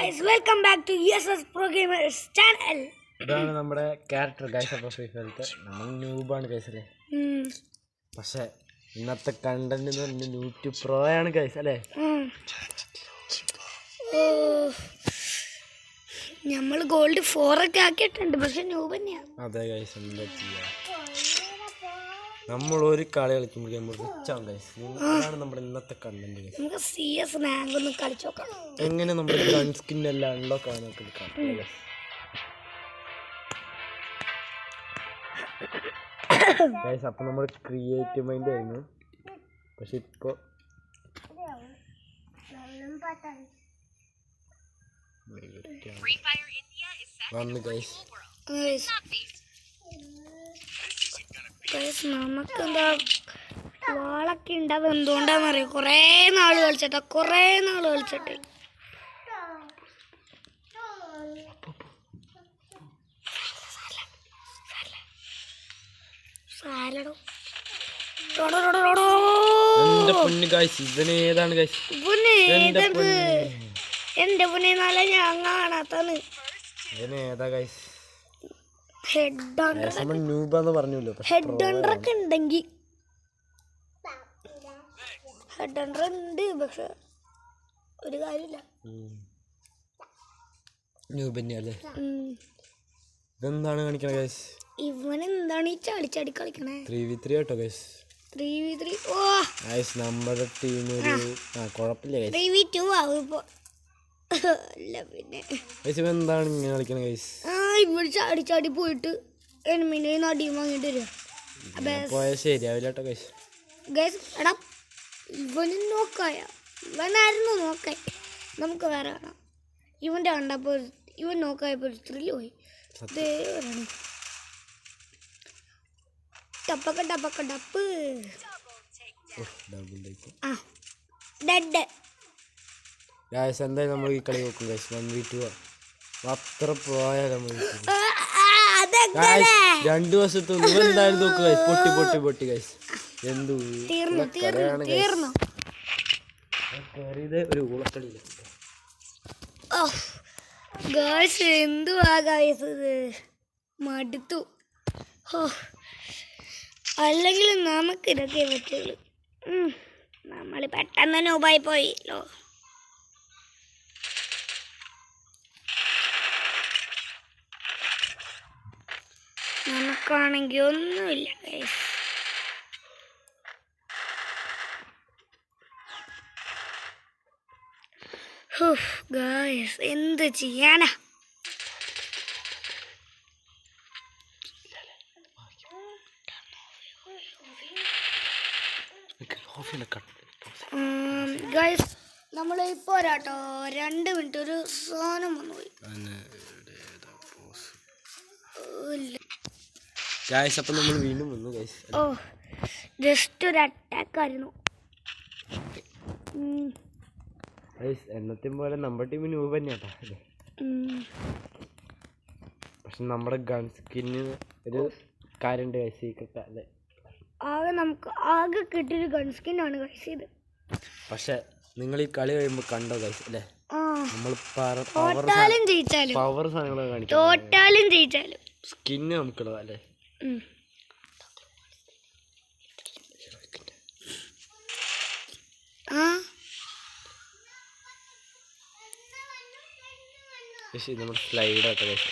guys, welcome back to ESS Pro Gamers channel. ഇതാണ് നമ്മുടെ character guys. അപ്പോൾ free ഫയറിലത്തെ നമ്മൾ ന്യൂബാണ് ഗൈസ് അല്ലേ. പക്ഷേ ഇന്നത്തെ കണ്ടന്റ് എന്ന് പറഞ്ഞാൽ യൂട്യൂബ് പ്രോ ആണ് ഗൈസ് അല്ലേ. നമ്മൾ ഗോൾഡ് 4 ഒക്കെ ആക്കിയിട്ടുണ്ട്, പക്ഷെ ന്യൂബ് തന്നെയാണ്. അതെ ഗൈസ്, എന്താ ചെയ്യാ, നമ്മൾ ഒരു കളി കളിക്കുമ്പോൾ നമ്മൾ റിച്ചാണ് ഗൈസ്. അതാണ് നമ്മുടെ ഇന്നത്തെ കണ്ടന്റ് ഗൈസ്. നമുക്ക് CS റാങ്ക് ഒന്ന് കളിച്ചു നോക്കാം. എങ്ങനെ നമ്മുടെ ഗൺ സ്കിൻ എല്ലാം അൺലോക്ക് ആണൊക്കെ എടുക്കാം ഗൈസ്. അപ്പം നമ്മൾ ക്രിയേറ്റീവ് മൈൻഡ് ആയിരുന്നു, പക്ഷെ ഇപ്പോൾ വന്ന് ഗൈസ്. നമുക്കെന്താ വാളൊക്കെ ഉണ്ടാവും. എന്തുകൊണ്ടാന്നറിയോ, കുറേ നാള് കളിച്ചിട്ട് എന്റെ പൊന്നേന്നാല ഞാൻ കാണാത്തത്. ഹെഡ് ഹൺഡ്രഡ് ഒക്കെ ഉണ്ടെങ്കിൽ ഹെഡ് ഹൺഡ്രഡ് ഉണ്ട്, പക്ഷെ ഒരു കാര്യമില്ല. ഇതെന്താണ് കാണിക്കണേ ഗൈസ്? ഇവൻ എന്താണ് ഈ ചാടി കളിക്കണേ? 3v3 കേട്ടോ ഗൈസ്. 3v3. ഓ ഗൈസ്, നമ്മുടെ ടീം ഒരു കുഴപ്പമില്ല ഗൈസ്. 3v2 ആവും ഇപ്പൊ. അല്ല പിന്നെ ഗൈസ് എന്താണ് ഇങ്ങനെ കളിക്കണേ ഗൈസ്? ഇവിടെ ചാടി പോയിട്ട് എനിമിനെ നടിയും വാങ്ങിട്ട് വരിക. പോയാൽ ശരിയാവില്ല കേട്ടോ ഗൈസ്. ഗൈസ് എടാ, ഇവന് ഇവനായിരുന്നു നോക്കായി. നമുക്ക് വേറെ കാണാം. ഇവൻ്റെ കണ്ടപ്പോൾ ഇവൻ നോക്കായപ്പോൾ ഒരു ത്രില്ല് പോയി. ടപ്പൊക്കെ ഡപ്പ്. Dead guys. എന്തായാലും നമ്മൾ ഈ കളി നോക്കും ഗൈസ്. 1v2 അത്ര പോയാൽ നമ്മൾ 2 വർഷത്തെ എന്തായാലും നോക്കും ഗൈസ്. പൊട്ടി ഗൈസ്. എന്തു തീർന്നു ഒരു ഊളക്കളിയില്ല ഗൈസ്. എന്തുവാ ഗൈസ് ഇത്, മടുത്തു. അല്ലെങ്കിൽ നമുക്ക് ഇതൊക്കെ പറ്റുള്ളൂ. നമ്മൾ പെട്ടെന്ന് തന്നെ ഉപായി പോയില്ലോ. നമുക്കാണെങ്കിൽ ഒന്നുമില്ല ഗൈസ്. ഗൈസ് എന്ത് ചെയ്യാനാ? ഗൈസ് നമ്മൾ ഇപ്പോൾ വരാട്ടോ. 2 മിനിറ്റ് ഒരു സാധനം വന്നുപോയി. അപ്പം നമ്മൾ വീണ്ടും വന്നു ഗൈസ്. ജസ്റ്റ് ഒരു അറ്റാക്ക് ആയിരുന്നു ഗൈസ്. എന്നത്തെയും പോലെ നമ്മുടെ ടീം ന്യൂബ് തന്നെയാട്ടോ അല്ലേ. പക്ഷെ നമ്മുടെ ഗൺ സ്കിന്നിന് ഒരു കാര്യമുണ്ട് ഗൈസ്, സീക്രട്ട് അല്ലേ. നമുക്ക് ആകെ കിട്ടിയൊരു ഗൺ സ്കിന്നാണ് ഗൈസ് ഇത്. പക്ഷെ നിങ്ങൾ ഈ കളി കഴിയുമ്പോൾ കണ്ടോ ഗൈസ് അല്ലേ, നമ്മൾ തോറ്റാലും ജയിച്ചാലും പവർ സാധനങ്ങളൊക്കെ കാണിക്കും. സ്കിന്ന് നമുക്കുള്ളത് അല്ലേ. നമ്മുടെ സ്ലൈഡ് ആട്ടോ ഗൈസ്.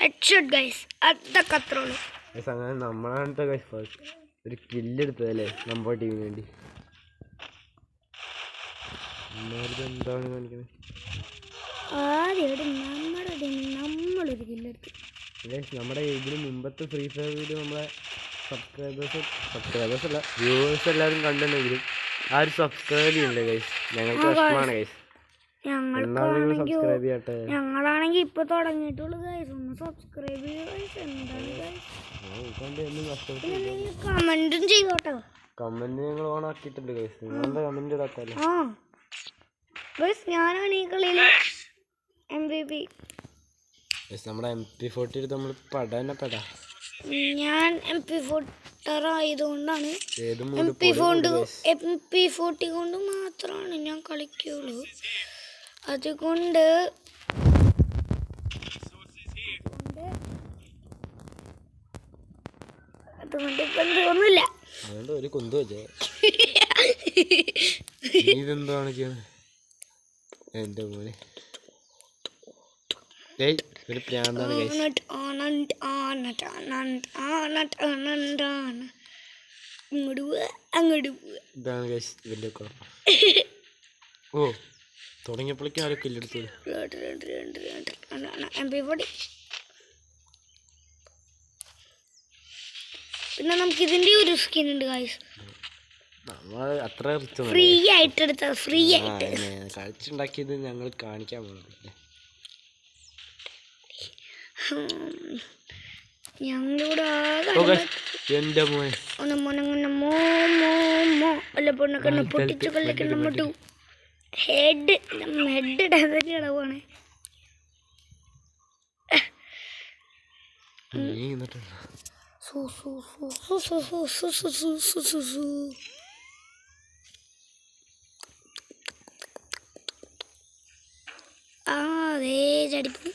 Headshot guys. അതൊക്കെ അത്ര ഉള്ളൂ. അങ്ങനെ നമ്മളാണ് ഗൈസ് ഫസ്റ്റ് ഒരു കില്ലെടുത്തതല്ലേ നമ്മുടെ ടീമിന് വേണ്ടി. എന്താണ് കാണിക്കുന്നത്? നമ്മളൊരു കില്ലെടുത്തു. നമ്മുടെ ഇതിന് മുമ്പത്തെ ഫ്രീ ഫയറിൽ നമ്മളെ സബ്സ്ക്രൈബേഴ്സ് അല്ല വ്യൂവേഴ്സ് എല്ലാവരും കണ്ടിട്ടുണ്ടെങ്കിലും ആരും സബ്സ്ക്രൈബ് ചെയ്യണ്ടേ ഗൈസ്. ഞങ്ങൾക്ക് കഷ്ടമാണ് ഗൈസ്. സബ്സ്ക്രൈബ് ചെയ്യട്ടെ. ഞങ്ങളാണെങ്കിൽ ഇപ്പൊ തുടങ്ങിയിട്ടുള്ളൂ ഗൈസ്. ഒന്ന് സബ്സ്ക്രൈബ് കമന്റും ചെയ്തോട്ടോ. കമന്റ് ഞങ്ങൾ ഓൺ ആക്കിയിട്ടുണ്ട് ഗൈസ്. നിങ്ങളുടെ കമന്റ് ഇടാത്തല്ലേ. ഞാനാണ് ഈ കളിയില് MVP. നമ്മുടെ MP40 നമ്മൾ പെടാ ഞാൻ MP40 ആയതുകൊണ്ടാണ് ഏത് MP40 കൊണ്ട് മാത്രമാണ് ഞാൻ കളിക്കുള്ളൂ. അതുകൊണ്ട് ഇപ്പം തോന്നില്ല. അതുകൊണ്ട് ഒരു കുന്തു വെച്ചേ. ഇതെന്താണ് ചെയ്യുന്നത് എൻ്റെ മോനെ? ഏയ് ഒരു പ്രാന്താണ് guys. ഇതാണ് guys ഇവൻ്റെ കുഴപ്പം. ഓ തുടങ്ങിയപ്പോഴേക്കും ആരും കില്ലെടുത്തു. MP40. പിന്നെ നമുക്ക് ഇതിൻ്റെ ഒരു സ്കിൻ ഉണ്ട് ഗൈസ്. നമ്മൾ അത്ര ഫ്രീ ആയിട്ട് എടുത്ത ഫ്രീ ആയിട്ട് കളിച്ചുണ്ടാക്കിയത് ഞങ്ങൾ കാണിക്കാൻ പോകുന്നത്. ഞങ്ങളിവിടെ എൻ്റെ മോനെ അല്ല പൊണ്ണക്കണ്ണ പൊട്ടിച്ചു കൊല്ലക്കണ്ണ മട്ടു ഹെഡ് ഇടാൻ തന്നെ ഇടവാണ്. ചടിപ്പ്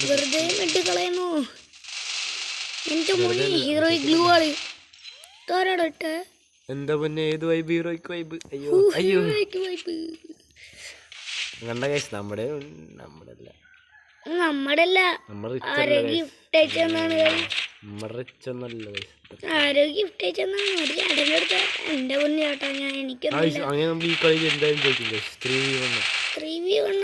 വെറുതെ മെഡ് കളയുന്നു. എന്റെ മോനെ ഹീറോയിക് ഗ്ലൂ ആണ് തോരടട്ടെ. എന്താ പിന്നെ ഏത് വൈബ്? ഹീറോയിക്ക് വൈബ്. അയ്യോ അയ്യോ കണ്ട ഗൈസ് നമ്മുടെ ആരോ ഗിഫ്റ്റ് അയച്ചെന്നാണ്. ആരോ ഗിഫ്റ്റ് അയച്ചെന്നാണ്. ഒരു ചേട്ടൻ്റെ അടുത്ത് എന്റെ പൊന്നു ചേട്ടാ ഞാൻ എനിക്കൊന്നും അങ്ങനെ നമ്മൾ ഈ കളി എന്തായാലും ചോദിക്കും 3v1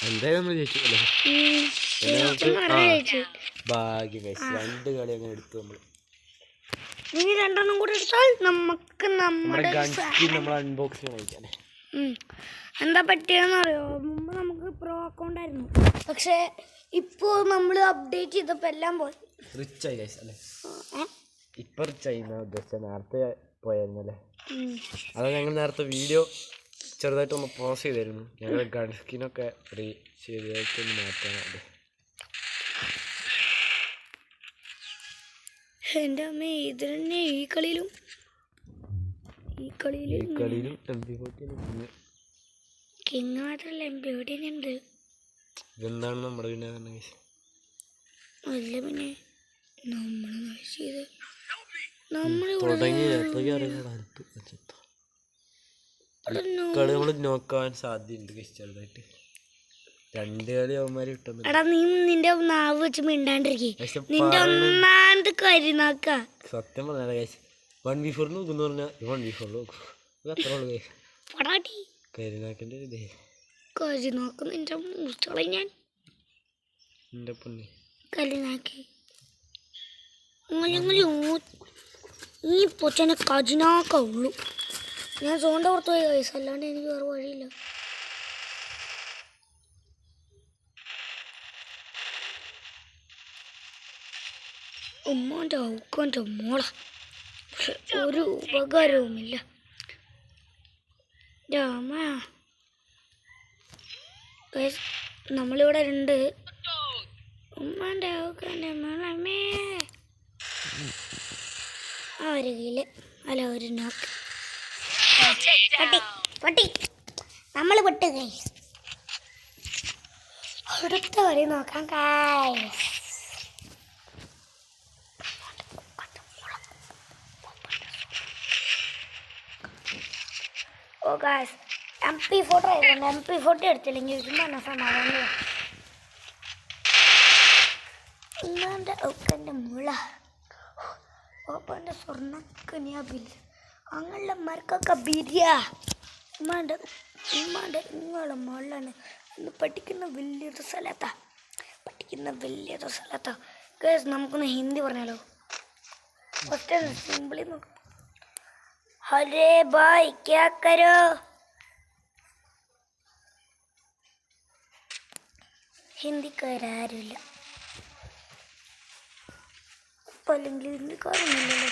എന്തായാലും നമ്മൾ ജയിച്ചു അല്ലേ? ഭാഗ്യം ഗൈസ്. 2 കളി അങ്ങനെ എടുത്തു നമ്മൾ. ഇനി 2 കൂടെ എടുത്താൽ നമുക്ക് നമ്മുടെ അൺബോക്സിങ് കഴിക്കാം. എന്താ പറ്റിയെന്നറിയോ? മുമ്പ് നമുക്ക് പ്രോ അക്കൗണ്ട് ആയിരുന്നു, പക്ഷെ ഇപ്പോൾ നമ്മൾ അപ്ഡേറ്റ് ചെയ്തപ്പോൾ എല്ലാം പോയി. റിച്ചായി ഗൈസ് അല്ലേ? ഇപ്പം റിച്ചായി ഉദ്ദേശിച്ചത്. നേരത്തെ പോയായിരുന്നല്ലേ? അത് ഞങ്ങൾ നേരത്തെ വീഡിയോ ചെറുതായിട്ടൊന്ന് പോസ് ചെയ്തായിരുന്നു. ഞങ്ങൾ ഗൺ സ്കിനൊക്കെ ശരിയായിട്ടൊന്ന് മാറ്റാനാണ്. എൻ്റെ അമ്മ ഇത് തന്നെ ഈ കളിയിലും കിങ് മാത്രമല്ല MP40 ഉണ്ട്. ഇതെന്താണ് നമ്മുടെ പിന്നെ അല്ല പിന്നെ നമ്മൾ ചെയ്ത് നമ്മൾ നോക്കാൻ സാധ്യതയുണ്ട് ചെറുതായിട്ട്. 2 കളി അവന്മാര് കിട്ടുന്നു. എടാ നീ നിന്റെ നാവ് വെച്ച് മിണ്ടാണ്ടിരിക്കേ. നിന്റെ ഒന്നാമത് കരിനാക്ക സത്യം പറഞ്ഞ 1v4 നോക്കുന്നു പറഞ്ഞാൽ 1v4 നോക്കും. അത്ര ഉള്ളു കരിനാക്കിന്റെ ഒരു ഇതേ. കരിനാക്ക് നിന്റെ മുറിച്ചോളെ ഞാൻ എന്റെ പൊന്നെ കരിനാക്കി ഈ പൊച്ചനെ കരിനാക്ക ഉള്ളു. ഞാൻ സോണിന്റെ പുറത്ത് പോയി കഴിച്ചു, അല്ലാണ്ട് എനിക്ക് വേറെ വഴിയില്ല. ഉമ്മാൻ്റെ ഔക്കൻ്റെ മോള പക്ഷെ ഒരു ഉപകാരവുമില്ല. രാമ നമ്മളിവിടെ ഉണ്ട്. ഉമ്മാൻ്റെ ഔക്കൻ്റെ മോളമ്മേ ഒരു കില് അല്ല ഒരു നോക്ക് പട്ടി നമ്മൾ പെട്ട് ഗൈസ്. അടുത്ത കളി നോക്കാം ഗൈസ്. ഓ ഗൈസ് MP40 ആയതുകൊണ്ട് MP40 എടുത്തില്ലെങ്കിൽ ചുമ്മാ സമാധാനം. ഉമ്മാൻ്റെ ഔക്കൻ്റെ മുള ഓപ്പൻ്റെ സ്വർണ്ണക്കനിയാ ബില്ല് അങ്ങനെയുള്ള മരക്കൊക്കെ ബിരിയ ഉമ്മാൻ്റെ നിങ്ങളെ മുള്ളാണ് ഇന്ന് പഠിക്കുന്ന വലിയൊരു സ്ഥലത്താ ഗൈസ്. നമുക്കൊന്ന് ഹിന്ദി പറഞ്ഞാലോ? ഫസ്റ്റ് സിമ്പിളി നോക്കാം. अरे भाई क्या करो? ഹിന്ദിക്കാരില്ല ഇപ്പം അല്ലെങ്കിൽ ഹിന്ദിക്കാരൊന്നുമില്ലല്ലോ.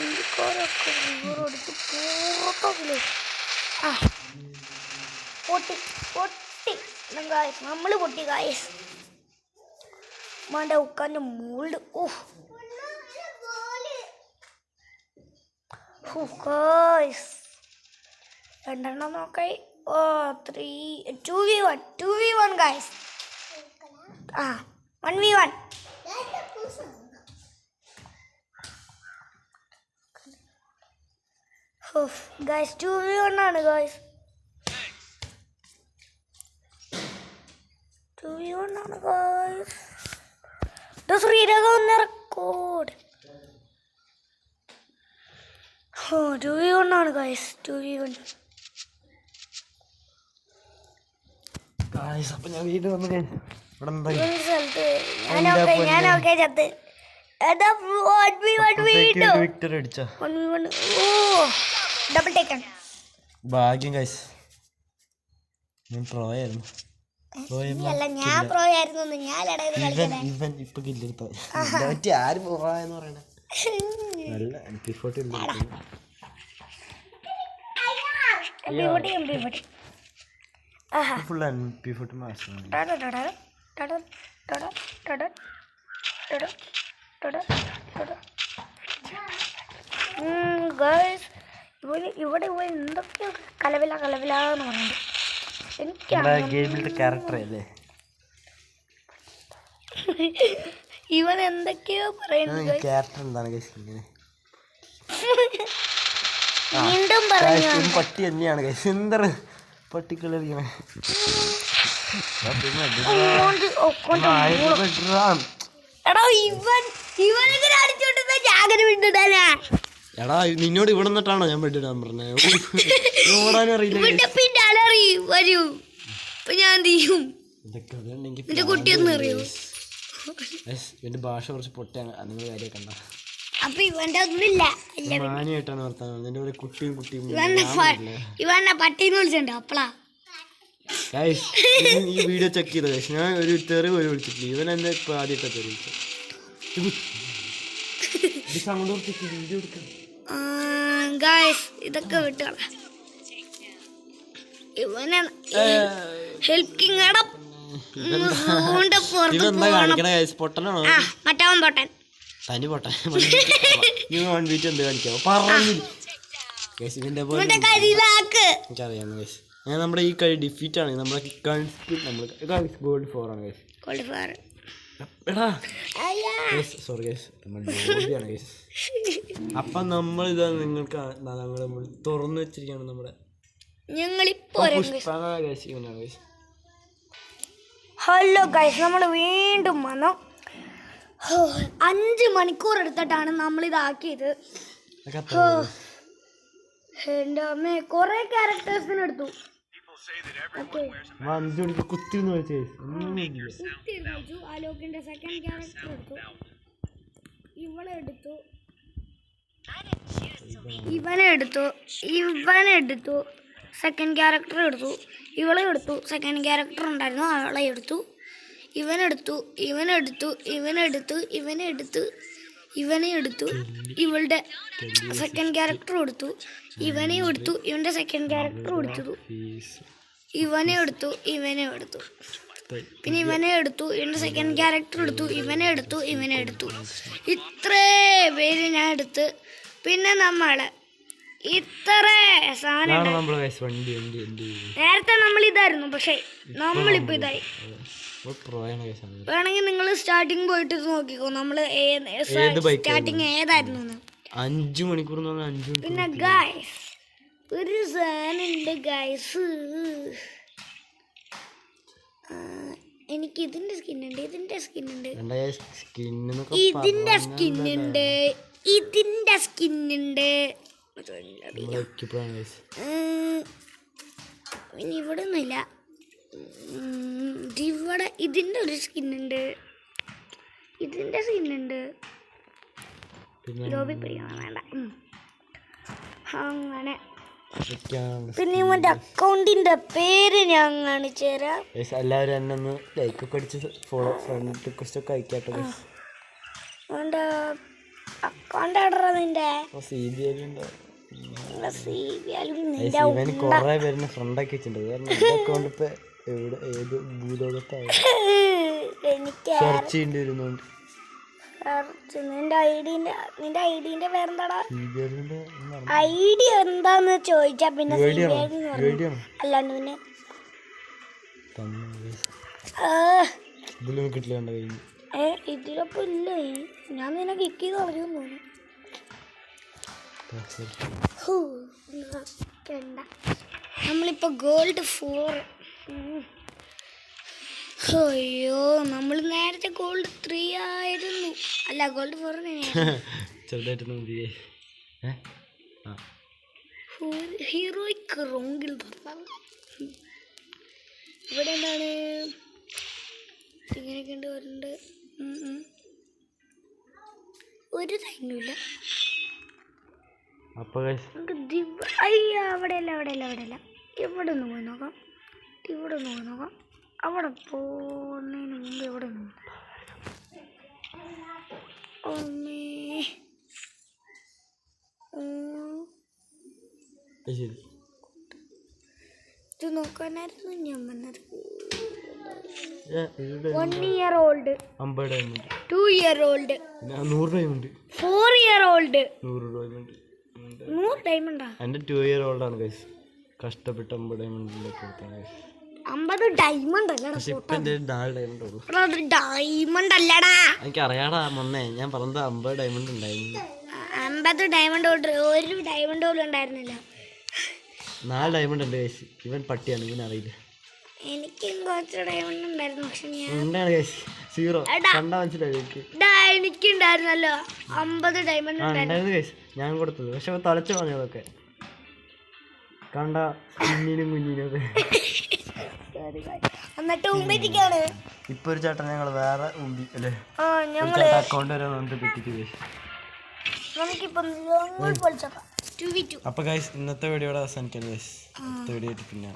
ഇന്ത്യക്കാരൊക്കെ ഇവരെടുത്ത് പുറത്താക്കില്ലേ. ആ പൊട്ടി പൊട്ടി ഗായ്സ്, നമ്മൾ പൊട്ടി ഗായ്സ്. മാണ്ട ഉക്കാൻ്റെ മോൾഡ്. ഗായ്സ് രണ്ടെണ്ണം നോക്കായി. 2v1 guys. 1v1. Guys 2v1 ആണ് ഗായ്സ്. 2v1 ആണ് ഗായ്സ്. ശ്രീരകം റെക്കോർഡ്. 2v1 ആണ് ഗായ്സ്. 2v1. അപ്പൊ ഞാൻ വീട്ടിൽ വന്നു ഇവിടെ ഞാനൊക്കെ ചത്ത്. വിക്ടറി അടിച്ച ഡബിൾ ടേക്കൺ. ഭാഗ്യം ഗൈസ്, ഞാൻ പ്രോ ആയിരുന്നു. ഞാൻ പ്രോ ആയിരുന്നു. ഇവൻ ഇപ്പൊ കില്ലെടുത്ത ആര് പോവാന്ന് പറയണ നല്ല MP40 ഫുൾ MP40 മാസം. ഇവിടെ എന്തൊക്കെയോ കലവിലാന്ന് പറയുന്നത് എനിക്ക്. ഗെയിമിലത്തെ ക്യാരക്ടർ അല്ലേ ഇവൻ എന്തൊക്കെയോ പറയുന്നത്. ക്യാരക്ടർ എന്താണ് വീണ്ടും പറഞ്ഞു പട്ടി തന്നെയാണ് എന്തൊരു പട്ടിക്കുള്ള എടാ നിന്നോട് ഇവിടെ നിന്നിട്ടാണോ ഞാൻ പെട്ടിടാൻ പറഞ്ഞത്? ഓടാനും അറിയില്ല. എന്റെ ഭാഷ കുറച്ച് പൊട്ടിയാണ്, നിങ്ങൾ കാര്യം കണ്ട. അപ്പൊ ഇവന്റെ ഒന്നുമില്ല, മാനിയായിട്ടാണ് വർത്താനം. എന്റെ കൂടെ കുട്ടിയും ഇവന്നെ പട്ടിന്ന് വിളിച്ചിട്ടുണ്ടോ അപ്പളാ? ഈ വീഡിയോ ചെക്ക് ചെയ്ത ഞാൻ ഒരു തെറി പോലും വിളിച്ചിട്ടില്ല. ഇവൻ എന്നെ ഇപ്പൊ ആദ്യമായിട്ടാ തെറി വിളിച്ചത്. വീഡിയോ എടുക്കാം ഇതൊക്കെ വിട്ടുകള. ഇവനെ ഹെൽപ്പിംഗ് പൊട്ടനാണോ? മറ്റവൻ പൊട്ടൻ. തനി പൊട്ടൻ. എന്ത് കാണിക്കാമോ പറഞ്ഞില്ല. എനിക്കറിയാം. ഞാൻ നമ്മുടെ ഈ കളി ഡിഫീറ്റ് ആണ്. നമ്മുടെ ഗോൾഡ് 4 ആണ്. സോറി ആണ്. അപ്പൊ നമ്മളിതാ നിങ്ങൾക്ക് ഞങ്ങൾ തുറന്നു വെച്ചിരിക്കുകയാണ് നമ്മുടെ. ഹലോ ഗൈസ്, നമ്മൾ വീണ്ടും വന്നു. 5 മണിക്കൂർ എടുത്തിട്ടാണ് നമ്മളിതാക്കിയത്. എൻ്റെ അമ്മേ, കുറെ ക്യാരക്ടേഴ്സിന് എടുത്തു. ആലോകിന്റെ സെക്കൻഡ് ക്യാരക്ടർ എടുത്തു. ഇവനെടുത്തു സെക്കൻഡ് ക്യാരക്ടർ എടുത്തു. ഇവളെ എടുത്തു. സെക്കൻഡ് ക്യാരക്ടർ ഉണ്ടായിരുന്നു, അവളെ എടുത്തു. ഇവനെ എടുത്തു. ഇവളുടെ സെക്കൻഡ് ക്യാരക്ടർ കൊടുത്തു. ഇവനെ എടുത്തു. ഇവന്റെ സെക്കൻഡ് ക്യാരക്ടർ കൊടുത്തു. ഇവനെ എടുത്തു. പിന്നെ ഇവനെ എടുത്തു. ഇവന്റെ സെക്കൻഡ് ക്യാരക്ടർ എടുത്തു. ഇവനെ എടുത്തു. ഇത്രേ പേര് ഞാൻ എടുത്ത്. പിന്നെ നമ്മള് ഇത്ര സാധനം നേരത്തെ നമ്മൾ ഇതായിരുന്നു, പക്ഷെ നമ്മളിപ്പോ ഇതായി. വേണമെങ്കിൽ നിങ്ങൾ സ്റ്റാർട്ടിങ് പോയിട്ട് നോക്കിക്കോ, നമ്മള് സ്റ്റാർട്ടിങ് ഏതായിരുന്നു. 5 മണിക്കൂർ. പിന്നെ ഗൈസ് ഒരു സാധനം ഉണ്ട് ഗൈസ്. എനിക്ക് ഇതിന്റെ സ്കിന്നുണ്ട്. പിന്നെ ഇവിടെ ഒന്നുമില്ല. ഇവിടെ ഇതിന്റെ ഒരു സ്കിന്നുണ്ട്. ലോബി പിടിക്കണം വേണ്ട. അങ്ങനെ പിന്നെ ഇവന്റെ അക്കൗണ്ടിന്റെ പേര് ഞാൻ കാണിച്ചു തരാം. എല്ലാവരും എന്നെ ഒന്ന് ലൈക്ക് ഒക്കെ അടിച്ച് ഫോളോ ഫ്രണ്ട് റിക്വസ്റ്റ് ഒക്കെ അയക്കാട്ടോ. അവന്റെ അക്കൗണ്ട് ആടറാ നിന്റെ ഇവന് കൊറേ പേരിനെ ഫ്രണ്ടാക്കി വെച്ചിട്ടുണ്ട് കാരണം എന്റെ അക്കൗണ്ട് ഇപ്പൊ എവിടെ ഏത് ഭൂലോകത്താവും സെർച്ച് ചെയ്യേണ്ടി വരുന്നുണ്ട്. നിന്റെ ഐഡിന്റെ പേരെന്താടാ? ഐഡി എന്താന്ന് ചോദിച്ചാ പിന്നെ അല്ലാണ്ട് പിന്നെ ഇതിലൊന്നും കിട്ടില്ല കണ്ട കഴിഞ്ഞു. ഇതിലപ്പോ ഇല്ല. ഞാൻ നിന്നെ കിക്ക് ചെയ്ത് കളഞ്ഞു. നമ്മളിപ്പോ ഗോൾഡ് 4. അയ്യോ നമ്മൾ നേരത്തെ ഗോൾഡ് 3 ആയിരുന്നു. അല്ല ഗോൾഡ് 4 ചെറുതായിട്ടൊന്നും ഹീറോയ്ക്ക് റോങ്കിൽ ഇവിടെ എന്താണ് ഇങ്ങനെയൊക്കെ ഉണ്ട് വരുന്നുണ്ട്. ഒരു തൈനുമില്ല. അയ്യോ അവിടെയല്ല ഇവിടെ ഒന്ന് പോയി നോക്കാം. അവിടെ പോകുന്നതിന് മുമ്പ് എവിടെ നിന്ന് ഇത് നോക്കാനായിരുന്നു ഞാൻ വന്നത്. 1 year old, 2 year old, 4 year old. 100 ഡയമണ്ടാ? എന്റെ 2 year old ആണ് ഗൈസ്. കഷ്ടപ്പെട്ട് 50 ഡയമണ്ടിലേക്ക് കൊടുത്താണ്. 50 ഡയമണ്ട് അല്ലടാ. ഇപ്പൊ എന്റെ 4 ഡയമണ്ട് ഉള്ളൂ. ഡയമണ്ട് അല്ലടാ. എനിക്ക് അറിയാടാ മൊന്നേ, ഞാൻ പറഞ്ഞത് 50 ഡയമണ്ട് ഉണ്ടായിരുന്നു. 50 ഡയമണ്ട് ഒരു ഡയമണ്ട് പോലും ഉണ്ടായിരുന്നില്ല. 4 ഡയമണ്ട് ഉണ്ട് ഗൈസ്. ഇവൻ പട്ടിയാണ്, ഇവൻ അറിയില്ല. എനിക്കും കുറച്ച് ഡയമണ്ട് ഉണ്ടായിരുന്നു. പക്ഷെ എന്താണ് ഗൈസ് 0 കണ്ടാ മനസ്സിലായി. എനിക്കുണ്ടായിരുന്നല്ലോ 50 ഡയമണ്ട് ഉണ്ടായിരുന്നു ഗൈസ്. ഞാൻ കൊടുത്തത് പക്ഷെ തളച്ചു പറഞ്ഞതൊക്കെ കണ്ട കുഞ്ഞിനും ഒക്കെ. എന്നിട്ട് ഉമ്പിക്കാണ് ഇപ്പൊ ഒരു ചേട്ടൻ ഞങ്ങൾ വേറെ ഉമ്പി അല്ലേ അക്കൗണ്ട് വരെ പറ്റിട്ട്. അപ്പൊ ഗൈസ് ഇന്നത്തെ വീഡിയോയുടെ അവസാനിക്കാൻ ഗൈസ്. അടുത്ത വീഡിയോ ആയിട്ട് പിന്നെ